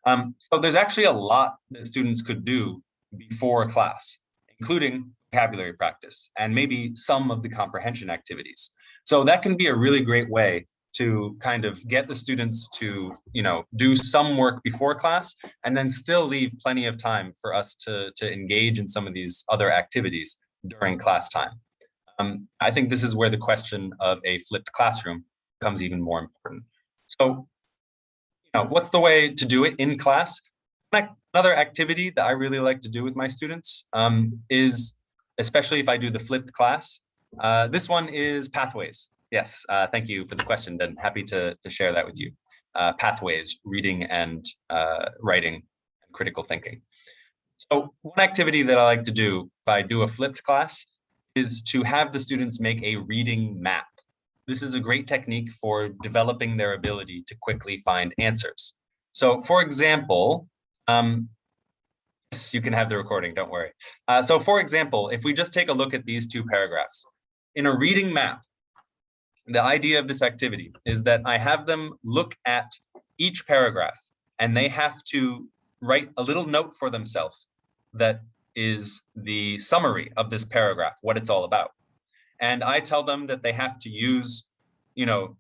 So there's actually a lot that students could do before class, including vocabulary practice and maybe some of the comprehension activities. So that can be a really great way to kind of get the students to, do some work before class and then still leave plenty of time for us to engage in some of these other activities during class time. I think this is where the question of a flipped classroom becomes even more important. So, what's the way to do it in class? Another activity that I really like to do with my students is, especially if I do the flipped class, this one is pathways. Yes, thank you for the question, Ben. Happy to share that with you. Pathways, reading and writing, and critical thinking. So one activity that I like to do if I do a flipped class is to have the students make a reading map. This is a great technique for developing their ability to quickly find answers. So for example, yes, you can have the recording, don't worry. So for example, if we just take a look at these 2 paragraphs, in a reading map, the idea of this activity is that I have them look at each paragraph and they have to write a little note for themselves that is the summary of this paragraph, what it's all about. And I tell them that they have to use, no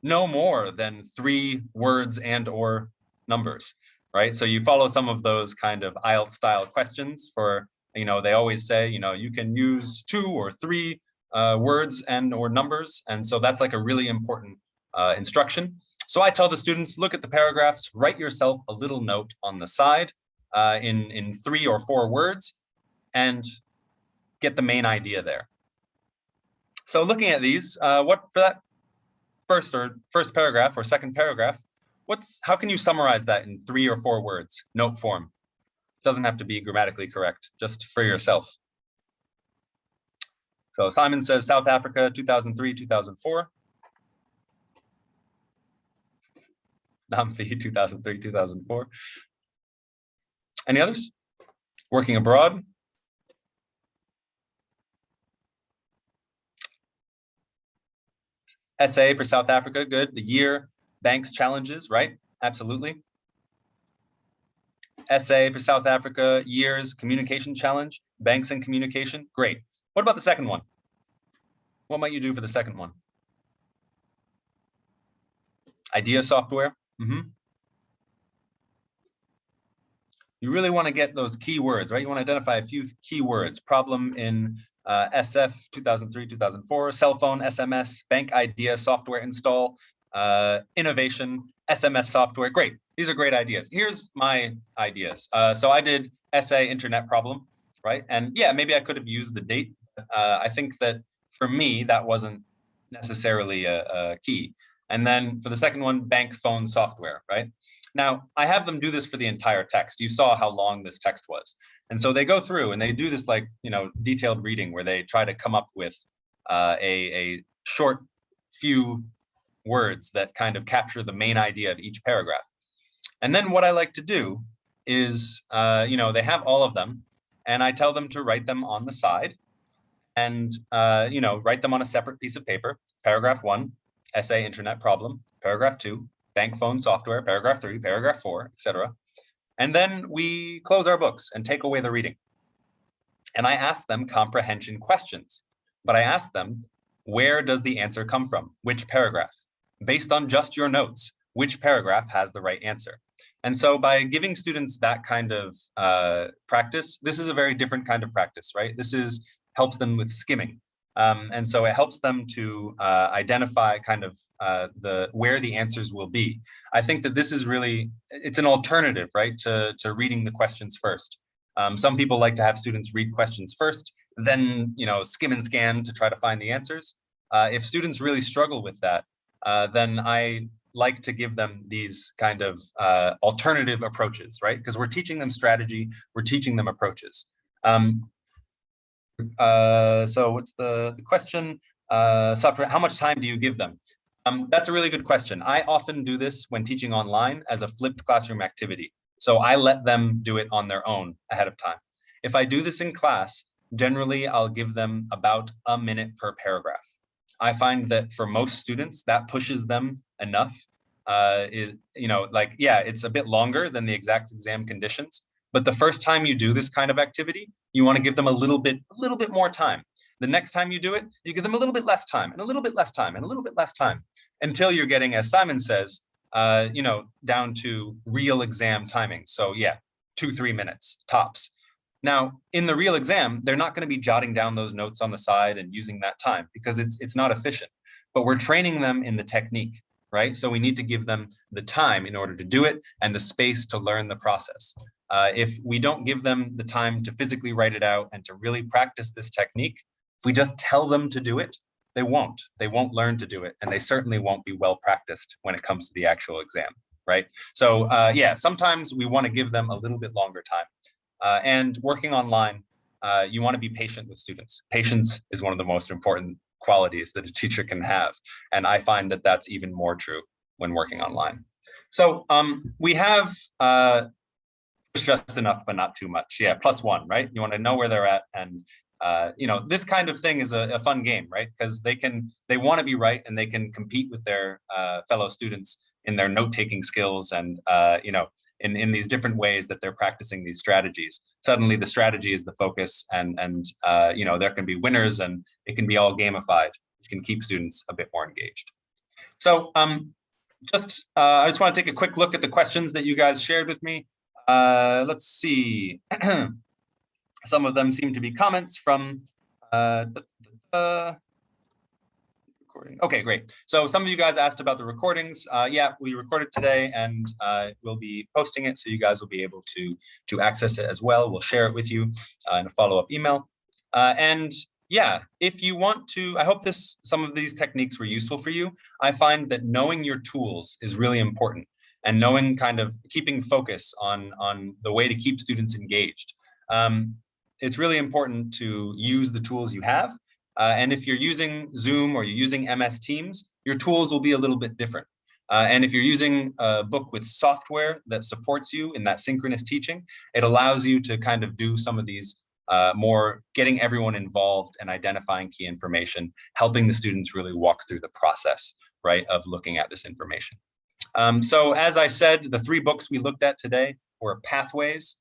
more than 3 words and or numbers, right? So you follow some of those kind of IELTS style questions for, they always say, you can use 2 or 3 words and or numbers. And so that's like a really important instruction. So I tell the students, look at the paragraphs, write yourself a little note on the side in 3 or 4 words and get the main idea there. So looking at these, what for that first paragraph or second paragraph, how can you summarize that in 3 or 4 words, note form? Doesn't have to be grammatically correct, just for yourself. So Simon says South Africa, 2003, 2004. Namfi, 2003, 2004. Any others? Working abroad. SA for South Africa, good. The year, banks challenges, right? Absolutely. SA for South Africa, years, communication challenge, banks and communication, great. What about the second one? What might you do for the second one? Idea software. You really want to get those keywords, right? You want to identify a few keywords. Problem in SF 2003, 2004, cell phone, SMS, bank idea, software install, innovation, SMS software. Great. These are great ideas. Here's my ideas. So I did essay internet problem, right? And yeah, maybe I could have used the date. I think that for me, that wasn't necessarily a key. And then for the second one, bank phone software, right? Now, I have them do this for the entire text. You saw how long this text was. And so they go through and they do this like, detailed reading where they try to come up with a short few words that kind of capture the main idea of each paragraph. And then what I like to do is, they have all of them and I tell them to write them on the side and, write them on a separate piece of paper. Paragraph 1, essay internet problem. Paragraph 2, bank phone software. Paragraph 3, paragraph 4, etc. And then we close our books and take away the reading. And I ask them comprehension questions, but I ask them, where does the answer come from? Which paragraph? Based on just your notes, which paragraph has the right answer? And so by giving students that kind of practice, this is a very different kind of practice, right? This helps them with skimming. And so it helps them to identify kind of where the answers will be. I think that this is really, it's an alternative, right, to reading the questions first. Some people like to have students read questions first, then, skim and scan to try to find the answers. If students really struggle with that, then I like to give them these kind of alternative approaches, right? Because we're teaching them strategy, we're teaching them approaches. So what's the question? Software, how much time do you give them? That's a really good question. I often do this when teaching online as a flipped classroom activity. So I let them do it on their own ahead of time. If I do this in class, generally I'll give them about a minute per paragraph. I find that for most students, that pushes them enough. It's a bit longer than the exact exam conditions, but the first time you do this kind of activity, you want to give them a little bit more time. The next time you do it, you give them a little bit less time and a little bit less time and a little bit less time until you're getting, as Simon says, down to real exam timing. So yeah, 2-3 minutes tops. Now, in the real exam, they're not going to be jotting down those notes on the side and using that time because it's not efficient. But we're training them in the technique, right? So we need to give them the time in order to do it and the space to learn the process. If we don't give them the time to physically write it out and to really practice this technique, if we just tell them to do it, they won't learn to do it, and they certainly won't be well practiced when it comes to the actual exam, right? So sometimes we want to give them a little bit longer time. And working online, you want to be patient with students. Patience is one of the most important qualities that a teacher can have, and I find that that's even more true when working online. So we have just enough, but not too much. Yeah, +1, right? You want to know where they're at, and this kind of thing is a fun game, right? Because they want to be right, and they can compete with their fellow students in their note-taking skills, and in these different ways that they're practicing these strategies. Suddenly, the strategy is the focus, and there can be winners, and it can be all gamified. You can keep students a bit more engaged. So I just want to take a quick look at the questions that you guys shared with me. Let's see. Some of them seem to be comments from recording. Okay, great. So some of you guys asked about the recordings. Yeah, we recorded today, and we'll be posting it, so you guys will be able to access it as well. We'll share it with you in a follow-up email. And yeah, if you want to, I hope some of these techniques were useful for you. I find that knowing your tools is really important, and knowing kind of keeping focus on the way to keep students engaged. It's really important to use the tools you have. And if you're using Zoom or you're using MS Teams, your tools will be a little bit different. And if you're using a book with software that supports you in that synchronous teaching, it allows you to kind of do some of these more getting everyone involved and identifying key information, helping the students really walk through the process, right, of looking at this information. So as I said, the 3 books we looked at today were Pathways,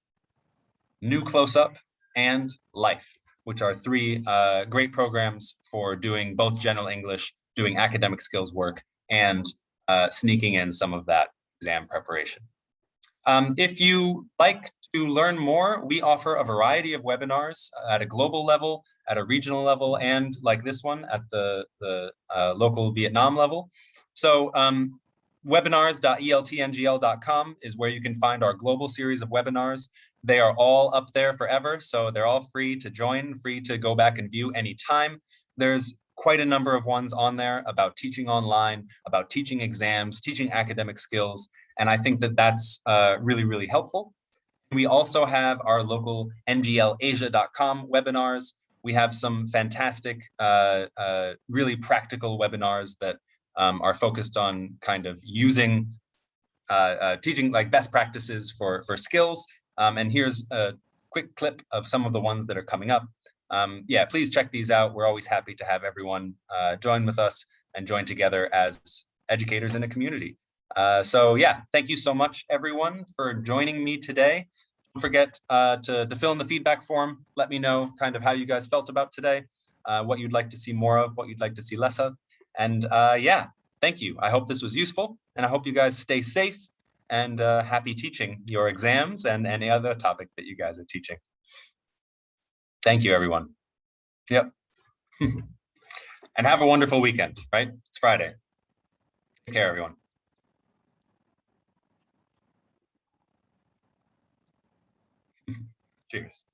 New Close-Up, and Life, which are 3 great programs for doing both general English, doing academic skills work, and sneaking in some of that exam preparation. If you like to learn more, we offer a variety of webinars at a global level, at a regional level, and like this one at the local Vietnam level. So webinars.eltngl.com is where you can find our global series of webinars. They are all up there forever, so they're all free to join, free to go back and view anytime. There's quite a number of ones on there about teaching online, about teaching exams, teaching academic skills, and I think that that's really, really helpful. We also have our local nglasia.com webinars. We have some fantastic, really practical webinars that are focused on kind of using teaching like best practices for skills. And here's a quick clip of some of the ones that are coming up. Yeah, please check these out. We're always happy to have everyone join with us and join together as educators in a community. So yeah, thank you so much, everyone, for joining me today. Don't forget to fill in the feedback form. Let me know kind of how you guys felt about today, what you'd like to see more of, what you'd like to see less of. And yeah, thank you. I hope this was useful, and I hope you guys stay safe and happy teaching your exams and any other topic that you guys are teaching. Thank you, everyone. Yep. And have a wonderful weekend, right? It's Friday. Take care, everyone. Cheers.